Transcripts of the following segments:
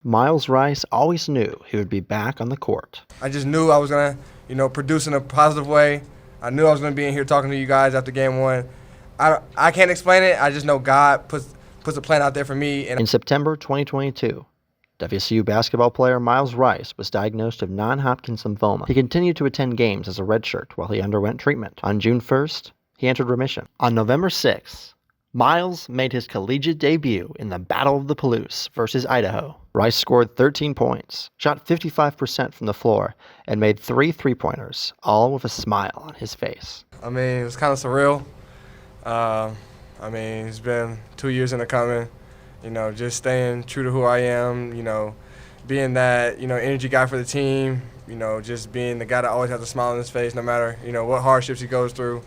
Myles Rice always knew he would be back on the court. I just knew I was going to, produce in a positive way. I knew I was going to be in here talking to you guys after game one. I can't explain it. I just know God puts a plan out there for me. In September 2022, WSU basketball player Myles Rice was diagnosed with non-Hodgkin's lymphoma. He continued to attend games as a redshirt while he underwent treatment. On June 1st, he entered remission. On November 6th, Myles made his collegiate debut in the Battle of the Palouse versus Idaho. Rice scored 13 points, shot 55% from the floor, and made 3 three-pointers, all with a smile on his face. It was kind of surreal. It's been 2 years in the coming. Just staying true to who I am, being that, energy guy for the team, just being the guy that always has a smile on his face no matter, what hardships he goes through.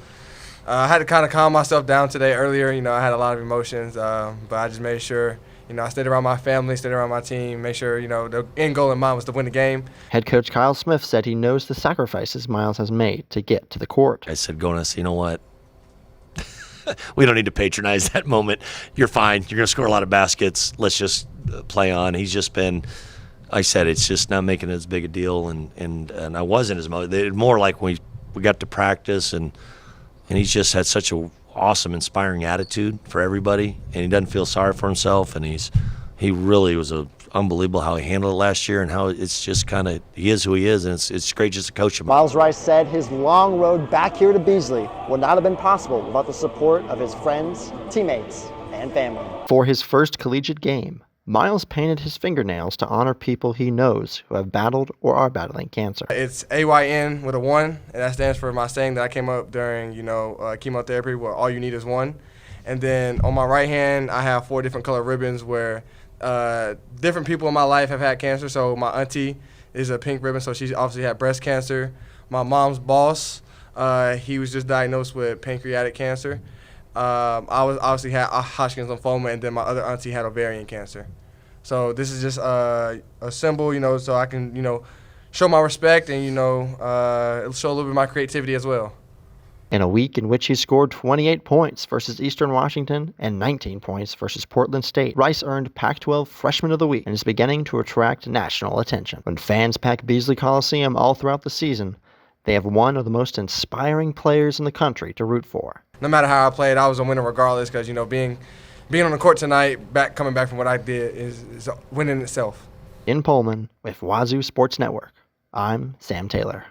I had to kind of calm myself down today earlier. I had a lot of emotions, but I just made sure, I stayed around my family, stayed around my team, made sure, the end goal in mind was to win the game. Head coach Kyle Smith said he knows the sacrifices Myles has made to get to the court. I said, Gonas, you know what? We don't need to patronize that moment. You're fine. You're going to score a lot of baskets. Let's just play on. He's just been, I said, it's just not making it as big a deal, and I wasn't as motivated. More like we got to practice, and he's just had such a awesome, inspiring attitude for everybody, and he doesn't feel sorry for himself, and he really was unbelievable how he handled it last year, and how it's just kind of, he is who he is, and it's great just to coach him. Myles Rice said his long road back here to Beasley would not have been possible without the support of his friends, teammates, and family. For his first collegiate game, Myles painted his fingernails to honor people he knows who have battled or are battling cancer. It's AYN with a 1, and that stands for my saying that I came up during, chemotherapy, where all you need is 1. And then on my right hand, I have 4 different color ribbons where different people in my life have had cancer. So my auntie is a pink ribbon, so she obviously had breast cancer. My mom's boss, he was just diagnosed with pancreatic cancer. I obviously had Hodgkin's lymphoma, and then my other auntie had ovarian cancer. So this is just a symbol, so I can, show my respect and, show a little bit of my creativity as well. In a week in which he scored 28 points versus Eastern Washington and 19 points versus Portland State, Rice earned Pac-12 Freshman of the Week and is beginning to attract national attention. When fans pack Beasley Coliseum all throughout the season, they have one of the most inspiring players in the country to root for. No matter how I played, I was a winner regardless, because, being on the court tonight, coming back from what I did, is winning itself. In Pullman, with Wazoo Sports Network, I'm Sam Taylor.